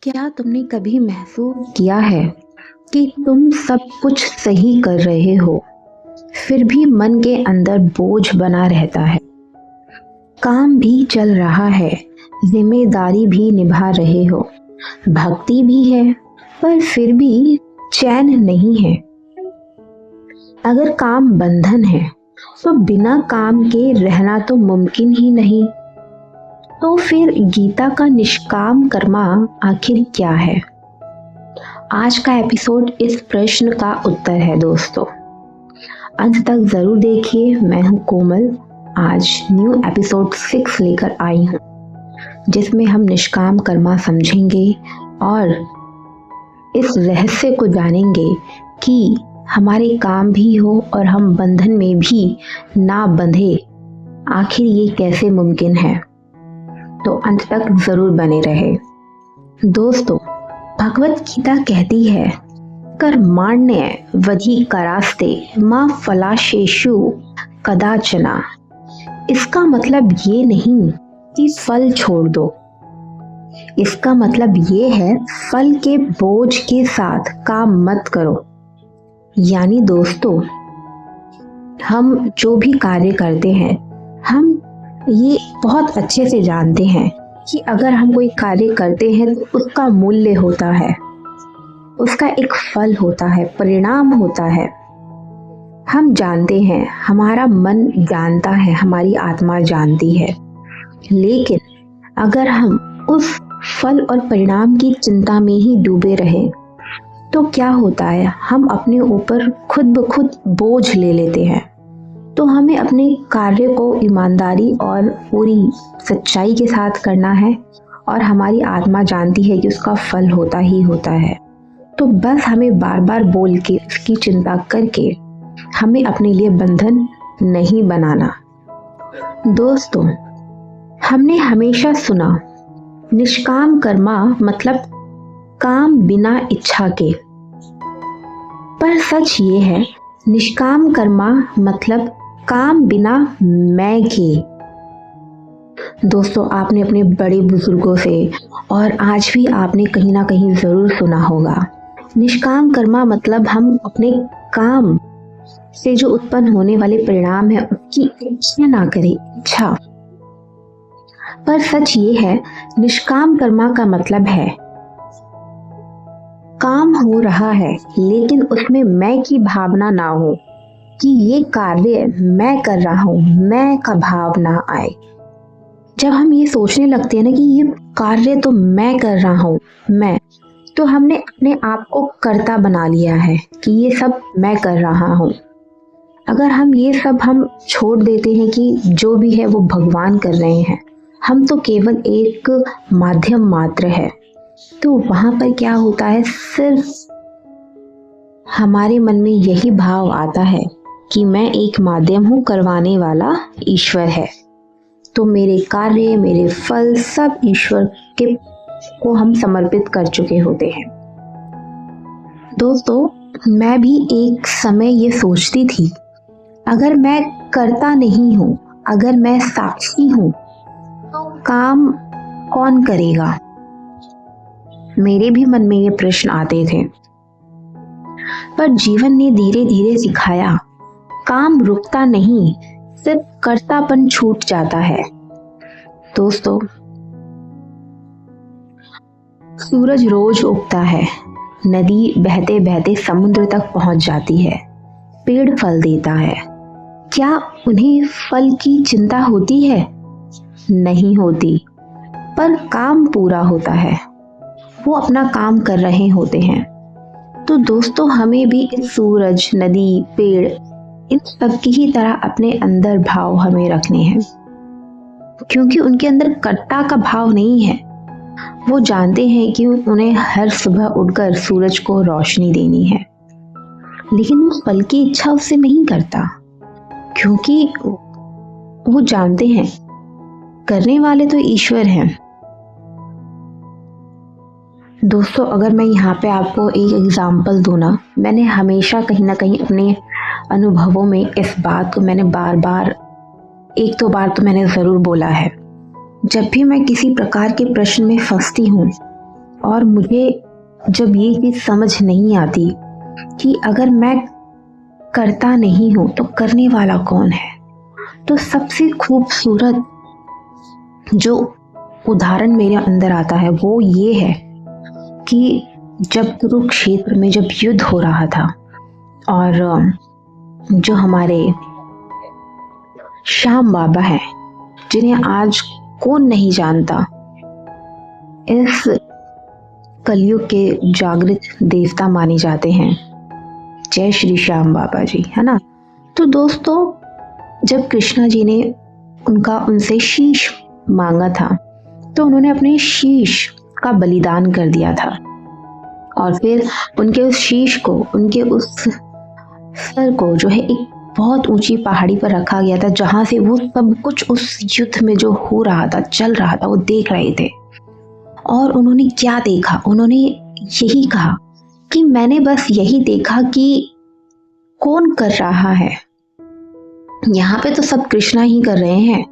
क्या तुमने कभी महसूस किया है कि तुम सब कुछ सही कर रहे हो, फिर भी मन के अंदर बोझ बना रहता है? काम भी चल रहा है, जिम्मेदारी भी निभा रहे हो, भक्ति भी है, पर फिर भी चैन नहीं है। अगर काम बंधन है, तो बिना काम के रहना तो मुमकिन ही नहीं। तो फिर गीता का निष्काम कर्मा आखिर क्या है? आज का एपिसोड इस प्रश्न का उत्तर है दोस्तों। अंत तक जरूर देखिए। मैं हूं कोमल। आज न्यू एपिसोड 6 लेकर आई हूं, जिसमें हम निष्काम कर्मा समझेंगे और इस रहस्य को जानेंगे कि हमारे काम भी हो और हम बंधन में भी ना बंधे। आखिर ये कैसे मुमकिन है? तो अंत तक जरूर बने रहे दोस्तों। भगवत गीता कहती है, कर्माण्य वधि करास्ते मां फलाशेषु कदाचना। इसका मतलब ये नहीं कि फल छोड़ दो, इसका मतलब ये है फल के बोझ के साथ काम मत करो। यानी दोस्तों, हम जो भी कार्य करते हैं, हम ये बहुत अच्छे से जानते हैं कि अगर हम कोई कार्य करते हैं तो उसका मूल्य होता है, उसका एक फल होता है, परिणाम होता है। हम जानते हैं, हमारा मन जानता है, हमारी आत्मा जानती है। लेकिन अगर हम उस फल और परिणाम की चिंता में ही डूबे रहें तो क्या होता है, हम अपने ऊपर खुद ब खुद बोझ ले लेते हैं। तो हमें अपने कार्य को ईमानदारी और पूरी सच्चाई के साथ करना है, और हमारी आत्मा जानती है कि उसका फल होता ही होता है। तो बस हमें बार बार बोल के, उसकी चिंता करके हमें अपने लिए बंधन नहीं बनाना। दोस्तों, हमने हमेशा सुना निष्काम कर्मा मतलब काम बिना इच्छा के, पर सच ये है निष्काम कर्मा मतलब काम बिना मैं के। दोस्तों, आपने अपने बड़े बुजुर्गों से और आज भी आपने कहीं ना कहीं जरूर सुना होगा, निष्काम कर्मा मतलब हम अपने काम से जो उत्पन्न होने वाले परिणाम है उसकी इच्छा ना करें, इच्छा। पर सच ये है, निष्काम कर्मा का मतलब है काम हो रहा है लेकिन उसमें मैं की भावना ना हो, कि ये कार्य मैं कर रहा हूं, मैं का भाव ना आए। जब हम ये सोचने लगते हैं ना कि ये कार्य तो मैं कर रहा हूं, मैं, तो हमने अपने आप को कर्ता बना लिया है कि ये सब मैं कर रहा हूं। अगर हम ये सब छोड़ देते हैं कि जो भी है वो भगवान कर रहे हैं, हम तो केवल एक माध्यम मात्र है, तो वहां पर क्या होता है, सिर्फ हमारे मन में यही भाव आता है कि मैं एक माध्यम हूँ, करवाने वाला ईश्वर है। तो मेरे कार्य, मेरे फल सब ईश्वर के को हम समर्पित कर चुके होते हैं। दोस्तों, मैं भी एक समय ये सोचती थी, अगर मैं करता नहीं हूँ, अगर मैं साक्षी हूँ, तो काम कौन करेगा? मेरे भी मन में ये प्रश्न आते थे। पर जीवन ने धीरे धीरे सिखाया, काम रुकता नहीं, सिर्फ कर्तापन छूट जाता है। दोस्तों, सूरज रोज उगता है, नदी बहते बहते समुद्र तक पहुंच जाती है, पेड़ फल देता है। क्या उन्हें फल की चिंता होती है? नहीं होती, पर काम पूरा होता है, वो अपना काम कर रहे होते हैं। तो दोस्तों, हमें भी इस सूरज, नदी, पेड़, इन सब की ही तरह अपने अंदर भाव हमें रखने हैं, क्योंकि उनके अंदर कर्ता का भाव नहीं है। वो जानते हैं कि उन्हें हर सुबह उठकर सूरज को रोशनी देनी है, लेकिन वो फल की इच्छा उससे नहीं करता, क्योंकि वो जानते हैं करने वाले तो ईश्वर हैं। दोस्तों, अगर मैं यहाँ पे आपको एक एग्जाम्पल दूँ ना, मैंने हमेशा कहीं ना कहीं अपने अनुभवों में इस बात को मैंने बार बार, एक दो बार तो मैंने ज़रूर बोला है। जब भी मैं किसी प्रकार के प्रश्न में फंसती हूँ और मुझे जब ये चीज़ समझ नहीं आती कि अगर मैं करता नहीं हूँ तो करने वाला कौन है, तो सबसे खूबसूरत जो उदाहरण मेरे अंदर आता है वो ये है कि जब कुरुक्षेत्र में जब युद्ध हो रहा था और जो हमारे श्याम बाबा हैं, जिन्हें आज कौन नहीं जानता, इस कलयुग के जागृत देवता माने जाते हैं। जय श्री श्याम बाबा जी, है ना। तो दोस्तों, जब कृष्णा जी ने उनसे शीश मांगा था तो उन्होंने अपने शीश का बलिदान कर दिया था और फिर उनके उस शीश को, उनके उस सर को जो है एक बहुत ऊंची पहाड़ी पर रखा गया था, जहां से वो सब कुछ उस युद्ध में जो हो रहा था, चल रहा था, वो देख रहे थे। और उन्होंने क्या देखा? उन्होंने यही कहा कि मैंने बस यही देखा कि कौन कर रहा है। यहाँ पे तो सब कृष्णा ही कर रहे हैं।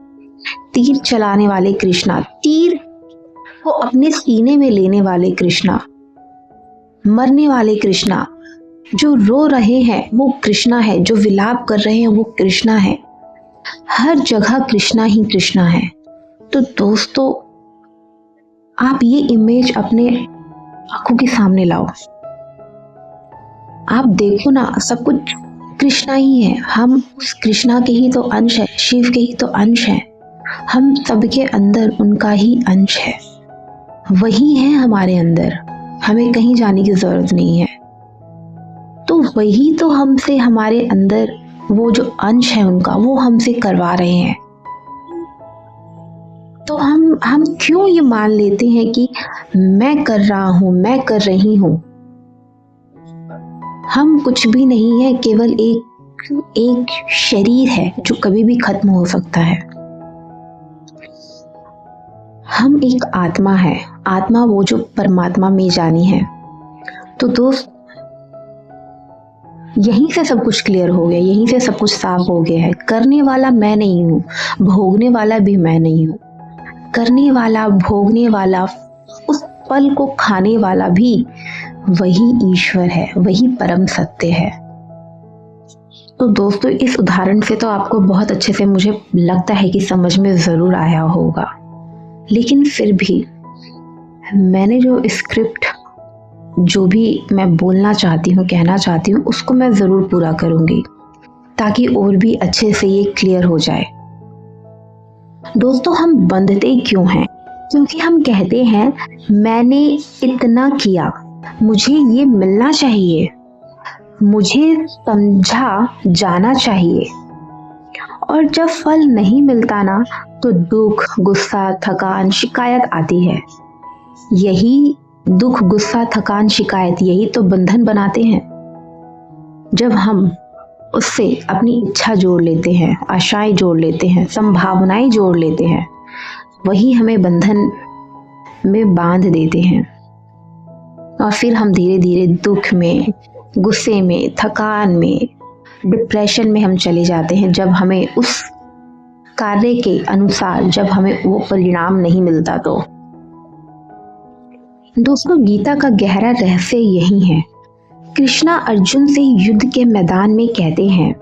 तीर चलाने वाले कृष्णा, तीर को अपने सीने में लेने वाले कृष्णा, मरने वाले कृष्णा, जो रो रहे हैं वो कृष्णा है, जो विलाप कर रहे हैं वो कृष्णा है। हर जगह कृष्णा ही कृष्णा है। तो दोस्तों, आप ये इमेज अपने आंखों के सामने लाओ, आप देखो ना, सब कुछ कृष्णा ही है। हम उस कृष्णा के ही तो अंश है, शिव के ही तो अंश है। हम सबके अंदर उनका ही अंश है, वही है हमारे अंदर, हमें कहीं जाने की जरूरत नहीं है। तो वही तो हमसे, हमारे अंदर वो जो अंश है उनका, वो हमसे करवा रहे हैं। तो हम क्यों ये मान लेते हैं कि मैं कर रहा हूं, मैं कर रही हूं। हम कुछ भी नहीं है, केवल एक शरीर है जो कभी भी खत्म हो सकता है। हम एक आत्मा है, आत्मा वो जो परमात्मा में जानी है। तो दोस्त, यहीं से सब कुछ क्लियर हो गया, यहीं से सब कुछ साफ हो गया है। करने वाला मैं नहीं हूँ, भोगने वाला भी मैं नहीं हूँ। करने वाला, भोगने वाला, उस पल को खाने वाला भी वही ईश्वर है, वही परम सत्य है। तो दोस्तों, इस उदाहरण से तो आपको बहुत अच्छे से, मुझे लगता है कि समझ में जरूर आया होगा, लेकिन फिर भी मैंने जो स्क्रिप्ट, जो भी मैं बोलना चाहती हूँ, कहना चाहती हूँ, उसको मैं जरूर पूरा करूंगी ताकि और भी अच्छे से ये क्लियर हो जाए। दोस्तों, हम बंधते क्यों हैं? क्योंकि हम कहते हैं मैंने इतना किया, मुझे ये मिलना चाहिए, मुझे समझा जाना चाहिए। और जब फल नहीं मिलता ना, तो दुख, गुस्सा, थकान, शिकायत आती है। यही दुख, गुस्सा, थकान, शिकायत, यही तो बंधन बनाते हैं। जब हम उससे अपनी इच्छा जोड़ लेते हैं, आशाएं जोड़ लेते हैं, संभावनाएं जोड़ लेते हैं, वही हमें बंधन में बांध देते हैं। और फिर हम धीरे धीरे दुख में, गुस्से में, थकान में, डिप्रेशन में हम चले जाते हैं, जब हमें उस कार्य के अनुसार, जब हमें वो परिणाम नहीं मिलता। तो दोस्तों, गीता का गहरा रहस्य यही है। कृष्णा अर्जुन से युद्ध के मैदान में कहते हैं,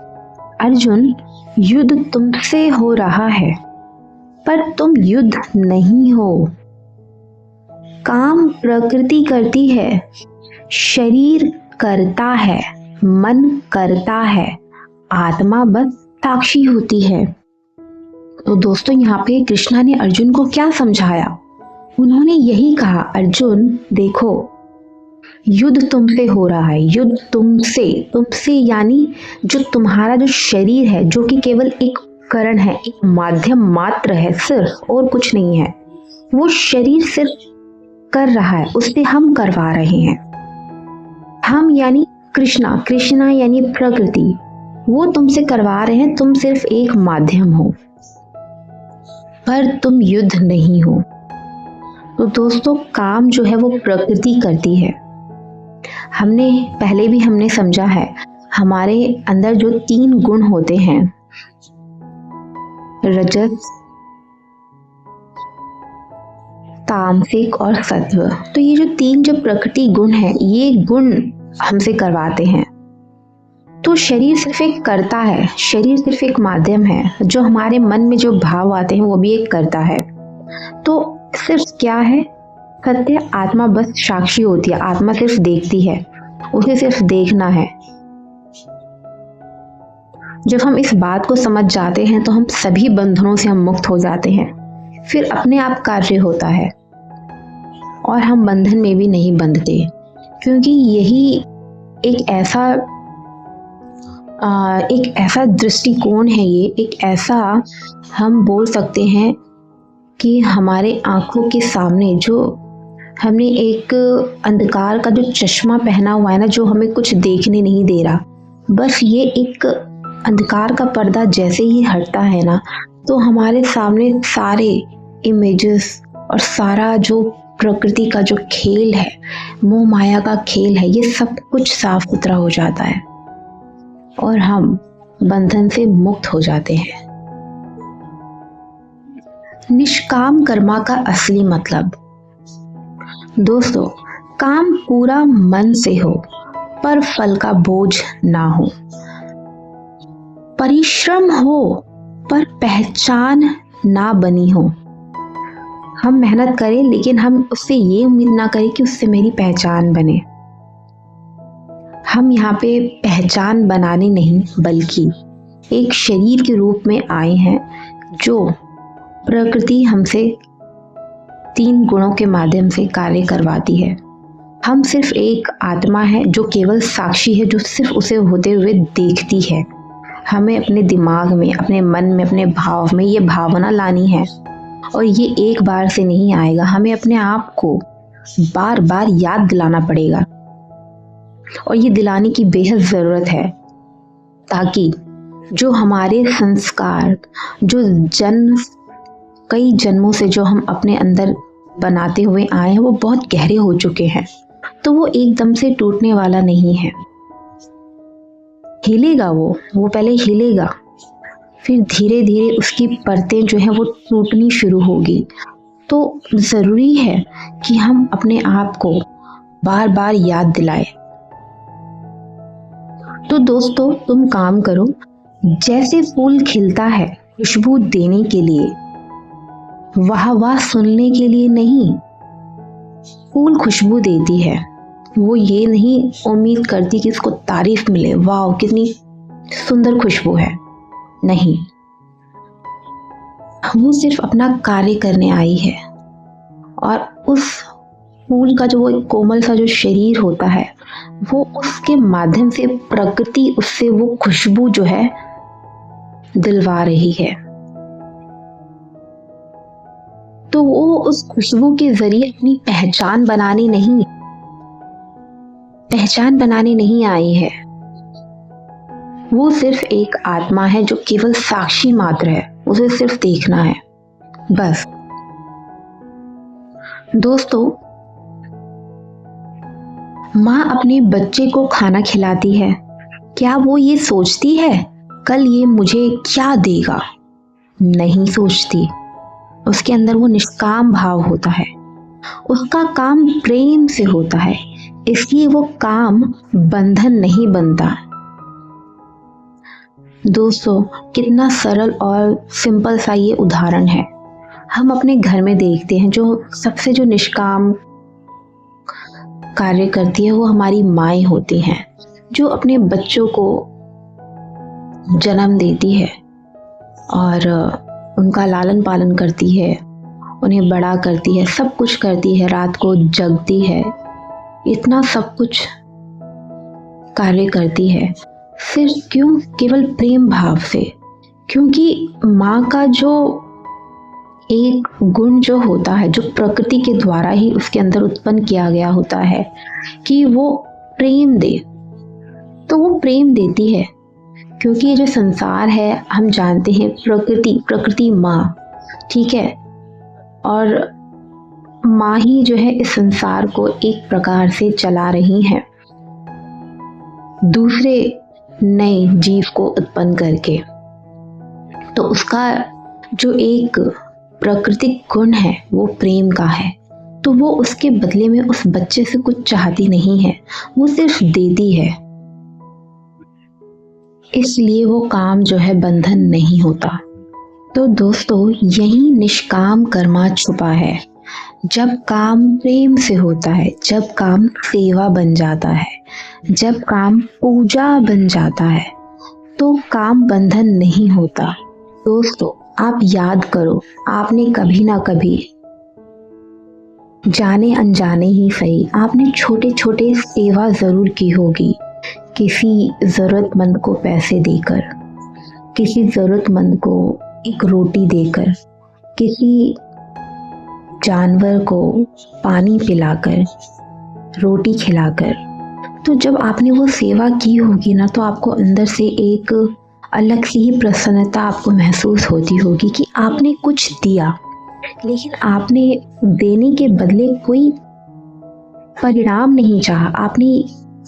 अर्जुन, युद्ध तुमसे हो रहा है, पर तुम युद्ध नहीं हो। काम प्रकृति करती है, शरीर करता है, मन करता है, आत्मा बस साक्षी होती है। तो दोस्तों, यहाँ पे कृष्णा ने अर्जुन को क्या समझाया? उन्होंने यही कहा, अर्जुन देखो, युद्ध तुमसे हो रहा है, युद्ध तुमसे यानी जो तुम्हारा जो शरीर है, जो कि केवल एक उपकरण है, एक माध्यम मात्र है, सिर्फ, और कुछ नहीं है। वो शरीर सिर्फ कर रहा है, उससे हम करवा रहे हैं। हम यानी कृष्णा यानी प्रकृति, वो तुमसे करवा रहे हैं, तुम सिर्फ एक माध्यम हो, पर तुम युद्ध नहीं हो। तो दोस्तों, काम जो है वो प्रकृति करती है। हमने पहले भी समझा है, हमारे अंदर जो 3 गुण होते हैं, रजस, तामसिक और सत्व। तो ये जो 3 जो प्रकृति गुण है, ये गुण हमसे करवाते हैं। तो शरीर सिर्फ एक करता है, शरीर सिर्फ एक माध्यम है। जो हमारे मन में जो भाव आते हैं वो भी एक करता है। तो सिर्फ क्या है, सत्य आत्मा बस साक्षी होती है, आत्मा सिर्फ देखती है, उसे सिर्फ देखना है। जब हम इस बात को समझ जाते हैं तो हम सभी बंधनों से हम मुक्त हो जाते हैं। फिर अपने आप कार्य होता है और हम बंधन में भी नहीं बंधते, क्योंकि यही एक ऐसा दृष्टिकोण है, ये एक ऐसा हम बोल सकते हैं कि हमारे आंखों के सामने जो हमने एक अंधकार का जो चश्मा पहना हुआ है ना, जो हमें कुछ देखने नहीं दे रहा, बस ये एक अंधकार का पर्दा जैसे ही हटता है ना, तो हमारे सामने सारे इमेजेस और सारा जो प्रकृति का जो खेल है, मोह माया का खेल है, ये सब कुछ साफ सुथरा हो जाता है और हम बंधन से मुक्त हो जाते हैं। निष्काम कर्मा का असली मतलब, दोस्तों, काम पूरा मन से हो पर फल का बोझ ना हो, परिश्रम हो पर पहचान ना बनी हो। हम मेहनत करें लेकिन हम उससे ये उम्मीद ना करें कि उससे मेरी पहचान बने। हम यहाँ पे पहचान बनाने नहीं बल्कि एक शरीर के रूप में आए हैं, जो प्रकृति हमसे 3 गुणों के माध्यम से कार्य करवाती है। हम सिर्फ एक आत्मा है जो केवल साक्षी है, जो सिर्फ उसे होते हुए देखती है। हमें अपने दिमाग में, अपने मन में, अपने भाव में ये भावना लानी है और ये एक बार से नहीं आएगा। हमें अपने आप को बार बार याद दिलाना पड़ेगा और ये दिलाने की बेहद ज़रूरत है, ताकि जो हमारे संस्कार, जो कई जन्मों से जो हम अपने अंदर बनाते हुए आए हैं, वो बहुत गहरे हो चुके हैं, तो वो एकदम से टूटने वाला नहीं है। हिलेगा वो पहले हिलेगा, फिर धीरे धीरे उसकी परतें जो है वो टूटनी शुरू होगी। तो ज़रूरी है कि हम अपने आप को बार बार याद दिलाएं। तो दोस्तों, तुम काम करो, जैसे फूल खिलता है खुशबू देने के लिए, वाह वाह सुनने के लिए नहीं। फूल खुशबू देती है, वो ये नहीं उम्मीद करती कि इसको तारीफ मिले, वाह कितनी सुंदर खुशबू है, नहीं, वो सिर्फ अपना कार्य करने आई है। और उस फूल का जो वो कोमल सा जो शरीर होता है, वो उसके माध्यम से प्रकृति उससे वो खुशबू जो है दिलवा रही है। तो वो उस खुशबू के जरिए अपनी पहचान बनाने नहीं आई है। वो सिर्फ एक आत्मा है जो केवल साक्षी मात्र है, उसे सिर्फ देखना है बस। दोस्तों, माँ अपने बच्चे को खाना खिलाती है, क्या वो ये सोचती है कल ये मुझे क्या देगा? नहीं सोचती। उसके अंदर वो निष्काम भाव होता है, उसका काम प्रेम से होता है, इसलिए वो काम बंधन नहीं बनता। दोस्तों, कितना सरल और सिंपल सा ये उदाहरण है। हम अपने घर में देखते हैं जो सबसे जो निष्काम कार्य करती है वो हमारी माएँ होती हैं, जो अपने बच्चों को जन्म देती है और उनका लालन पालन करती है, उन्हें बड़ा करती है, सब कुछ करती है, रात को जगती है, इतना सब कुछ कार्य करती है। सिर्फ क्यों? केवल प्रेम भाव से। क्योंकि माँ का जो एक गुण जो होता है, जो प्रकृति के द्वारा ही उसके अंदर उत्पन्न किया गया होता है कि वो प्रेम दे, तो वो प्रेम देती है। क्योंकि ये जो संसार है, हम जानते हैं प्रकृति माँ, ठीक है, और माँ ही जो है इस संसार को एक प्रकार से चला रही है, दूसरे नए जीव को उत्पन्न करके। तो उसका जो एक प्राकृतिक गुण है वो प्रेम का है। तो वो उसके बदले में उस बच्चे से कुछ चाहती नहीं है, वो सिर्फ देती है। इसलिए वो काम जो है बंधन नहीं होता। तो दोस्तों, यही निष्काम कर्मा छुपा है। जब काम प्रेम से होता है, जब काम सेवा बन जाता है, जब काम पूजा बन जाता है, तो काम बंधन नहीं होता। दोस्तों, आप याद करो, आपने कभी ना कभी जाने अनजाने ही सही, आपने छोटे छोटे सेवा जरूर की होगी। किसी जरूरतमंद को पैसे देकर, किसी जरूरतमंद को एक रोटी देकर, किसी जानवर को पानी पिलाकर, रोटी खिलाकर। तो जब आपने वो सेवा की होगी ना, तो आपको अंदर से एक अलग सी ही प्रसन्नता आपको महसूस होती होगी कि आपने कुछ दिया, लेकिन आपने देने के बदले कोई परिणाम नहीं चाहा। आपने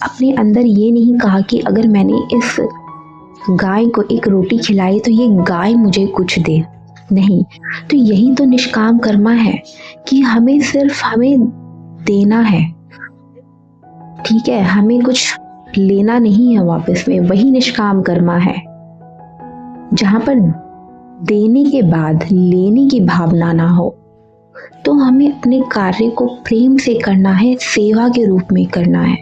अपने अंदर ये नहीं कहा कि अगर मैंने इस गाय को एक रोटी खिलाई तो ये गाय मुझे कुछ दे। नहीं, तो यही तो निष्काम कर्मा है कि हमें देना है। ठीक है, हमें कुछ लेना नहीं है वापस में, वही निष्काम कर्मा है। जहां पर देने के बाद लेने की भावना ना हो, तो हमें अपने कार्य को प्रेम से करना है, सेवा के रूप में करना है।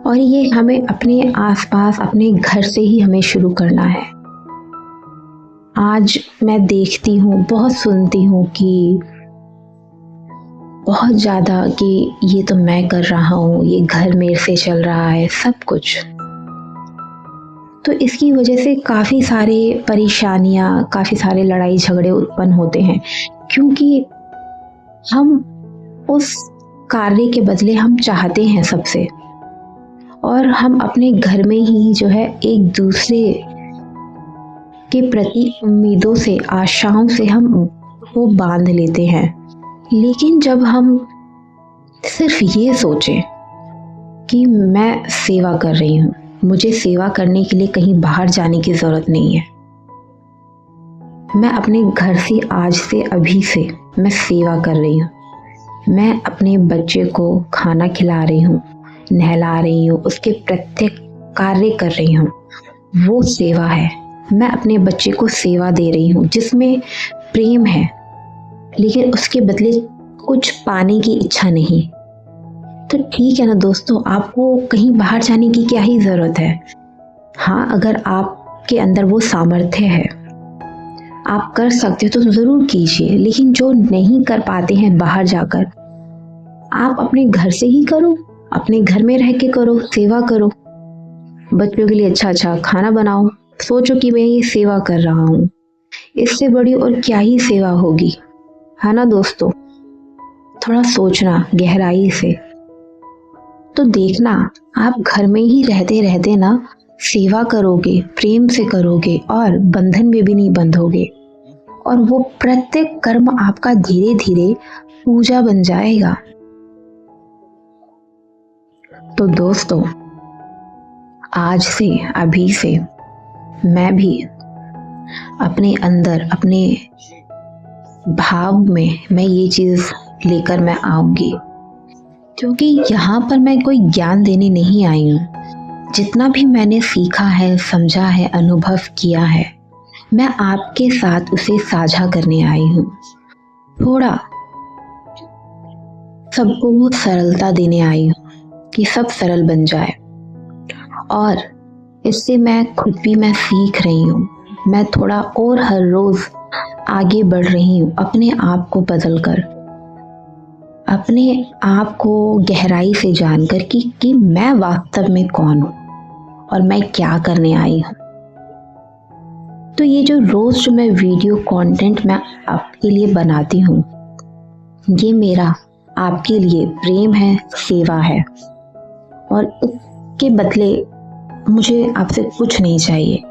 और ये हमें अपने आसपास, अपने घर से ही हमें शुरू करना है। आज मैं देखती हूँ, बहुत सुनती हूँ कि बहुत ज़्यादा कि ये तो मैं कर रहा हूँ, ये घर मेरे से चल रहा है, सब कुछ। तो इसकी वजह से काफ़ी सारे परेशानियाँ, काफ़ी सारे लड़ाई झगड़े उत्पन्न होते हैं, क्योंकि हम उस कार्य के बदले हम चाहते हैं सबसे, और हम अपने घर में ही जो है एक दूसरे के प्रति उम्मीदों से, आशाओं से हम वो बांध लेते हैं। लेकिन जब हम सिर्फ ये सोचें कि मैं सेवा कर रही हूँ, मुझे सेवा करने के लिए कहीं बाहर जाने की ज़रूरत नहीं है, मैं अपने घर से आज से अभी से मैं सेवा कर रही हूँ, मैं अपने बच्चे को खाना खिला रही हूँ, नहला रही हूँ, उसके प्रत्येक कार्य कर रही हूँ, वो सेवा है। मैं अपने बच्चे को सेवा दे रही हूँ जिसमें प्रेम है, लेकिन उसके बदले कुछ पाने की इच्छा नहीं। तो ठीक है ना दोस्तों, आपको कहीं बाहर जाने की क्या ही ज़रूरत है। हाँ, अगर आपके अंदर वो सामर्थ्य है, आप कर सकते हो तो ज़रूर कीजिए, लेकिन जो नहीं कर पाते हैं बाहर जाकर, आप अपने घर से ही करो, अपने घर में रह के करो, सेवा करो। बच्चों के लिए अच्छा अच्छा खाना बनाओ, सोचो कि मैं ये सेवा कर रहा हूँ, इससे बड़ी और क्या ही सेवा होगी, है ना दोस्तों। थोड़ा सोचना गहराई से, तो देखना आप घर में ही रहते रहते ना सेवा करोगे, प्रेम से करोगे, और बंधन में भी नहीं बंधोगे, और वो प्रत्येक कर्म आपका धीरे धीरे पूजा बन जाएगा। तो दोस्तों, आज से, अभी से मैं भी अपने अंदर, अपने भाव में मैं ये चीज़ लेकर मैं आऊँगी, क्योंकि यहाँ पर मैं कोई ज्ञान देने नहीं आई हूँ। जितना भी मैंने सीखा है, समझा है, अनुभव किया है, मैं आपके साथ उसे साझा करने आई हूँ। थोड़ा सबको वो सरलता देने आई हूँ कि सब सरल बन जाए, और इससे मैं खुद भी मैं सीख रही हूँ। मैं थोड़ा और हर रोज़ आगे बढ़ रही हूँ, अपने आप को बदल कर, अपने आप को गहराई से जानकर कि मैं वास्तव में कौन हूँ और मैं क्या करने आई हूँ। तो ये जो रोज़ जो मैं वीडियो कंटेंट मैं आपके लिए बनाती हूँ, ये मेरा आपके लिए प्रेम है, सेवा है, और इसके बदले मुझे आपसे कुछ नहीं चाहिए।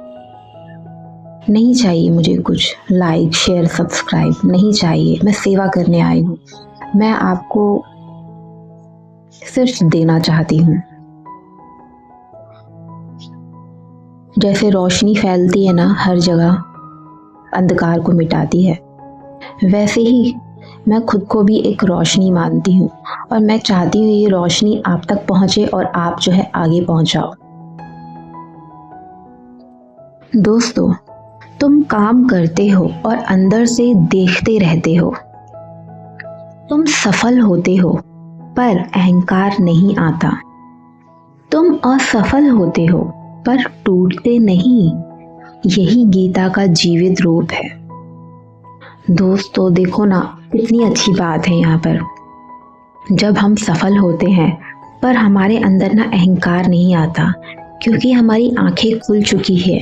नहीं चाहिए मुझे कुछ लाइक, शेयर, सब्सक्राइब नहीं चाहिए। मैं सेवा करने आई हूँ, मैं आपको सिर्फ देना चाहती हूँ। जैसे रोशनी फैलती है ना हर जगह, अंधकार को मिटाती है, वैसे ही मैं खुद को भी एक रोशनी मानती हूँ और मैं चाहती हूँ ये रोशनी आप तक पहुँचे और आप जो है आगे पहुँचाओ। दोस्तों, तुम काम करते हो और अंदर से देखते रहते हो। तुम सफल होते हो पर अहंकार नहीं आता। तुम असफल होते हो पर टूटते नहीं। यही गीता का जीवित रूप है। दोस्तों देखो ना, कितनी अच्छी बात है यहाँ पर। जब हम सफल होते हैं पर हमारे अंदर ना अहंकार नहीं आता, क्योंकि हमारी आंखें खुल चुकी है।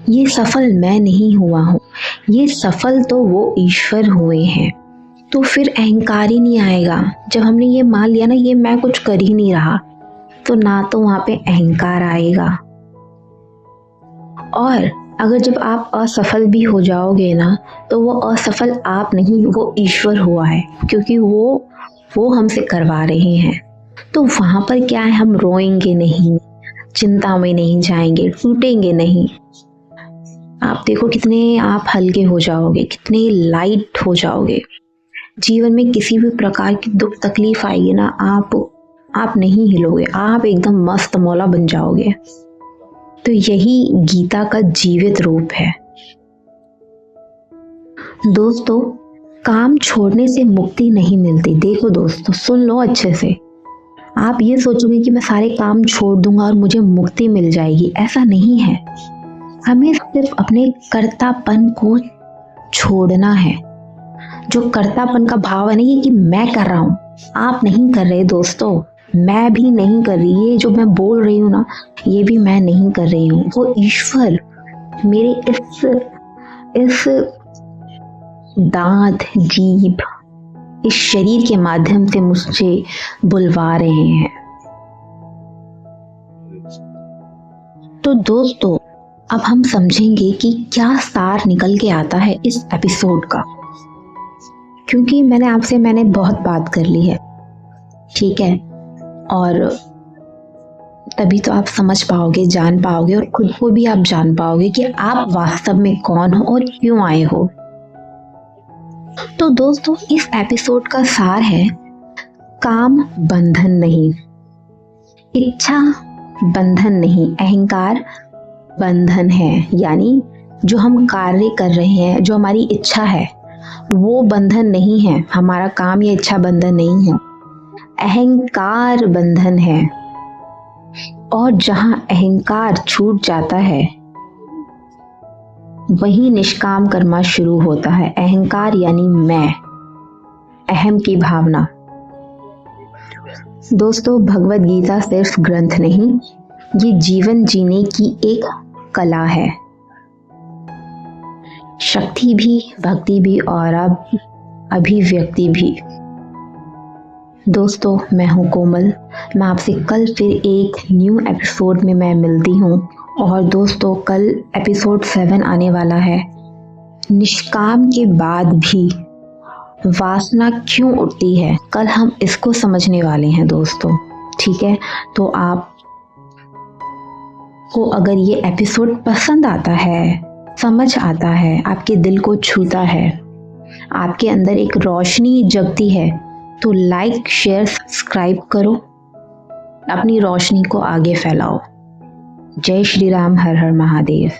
ये सफल मैं नहीं हुआ हूँ, ये सफल तो वो ईश्वर हुए हैं। तो फिर अहंकार ही नहीं आएगा। जब हमने ये मान लिया ना, ये मैं कुछ कर ही नहीं रहा, तो ना तो वहाँ पे अहंकार आएगा। और अगर जब आप असफल भी हो जाओगे ना, तो वो असफल आप नहीं, वो ईश्वर हुआ है, क्योंकि वो हमसे करवा रहे हैं। तो वहाँ पर क्या है, हम रोएंगे नहीं, चिंता में नहीं जाएंगे, टूटेंगे नहीं। आप देखो कितने आप हल्के हो जाओगे, कितने लाइट हो जाओगे। जीवन में किसी भी प्रकार की दुख तकलीफ आएगी ना, आप नहीं हिलोगे, आप एकदम मस्त मौला बन जाओगे। तो यही गीता का जीवित रूप है। दोस्तों, काम छोड़ने से मुक्ति नहीं मिलती। देखो दोस्तों, सुन लो अच्छे से। आप ये सोचोगे कि मैं सारे काम छोड़ दूंगा और मुझे मुक्ति मिल जाएगी, ऐसा नहीं है। हमें सिर्फ अपने कर्तापन को छोड़ना है। जो कर्तापन का भाव है ना, ये कि मैं कर रहा हूँ, आप नहीं कर रहे दोस्तों, मैं भी नहीं कर रही। ये जो मैं बोल रही हूँ ना, ये भी मैं नहीं कर रही हूँ। वो ईश्वर मेरे इस दांत, जीभ, इस शरीर के माध्यम से मुझे बुलवा रहे हैं। तो दोस्तों, अब हम समझेंगे कि क्या सार निकल के आता है इस एपिसोड का, क्योंकि मैंने बहुत बात कर ली है, ठीक है। और तभी तो आप समझ पाओगे, जान पाओगे, और खुद को भी आप जान पाओगे कि आप वास्तव में कौन हो और क्यों आए हो। तो दोस्तों, इस एपिसोड का सार है, काम बंधन नहीं, इच्छा बंधन नहीं, अहंकार बंधन है। यानी जो हम कार्य कर रहे हैं, जो हमारी इच्छा है, वो बंधन नहीं है। हमारा काम या इच्छा बंधन नहीं है, अहंकार बंधन है। और जहां अहंकार छूट जाता है, वहीं निष्काम कर्म शुरू होता है। अहंकार यानी मैं, अहम की भावना। दोस्तों, भगवत गीता सिर्फ ग्रंथ नहीं, ये जीवन जीने की एक कला है। शक्ति भी, भक्ति भी और अभिव्यक्ति भी। दोस्तों, मैं हूँ कोमल। मैं आपसे कल फिर एक न्यू एपिसोड में मैं मिलती हूँ। और दोस्तों, कल एपिसोड 7 आने वाला है। निष्काम के बाद भी वासना क्यों उठती है, कल हम इसको समझने वाले हैं दोस्तों, ठीक है। तो आप को अगर ये एपिसोड पसंद आता है, समझ आता है, आपके दिल को छूता है, आपके अंदर एक रोशनी जगती है, तो लाइक, शेयर, सब्सक्राइब करो, अपनी रोशनी को आगे फैलाओ। जय श्री राम, हर हर महादेव।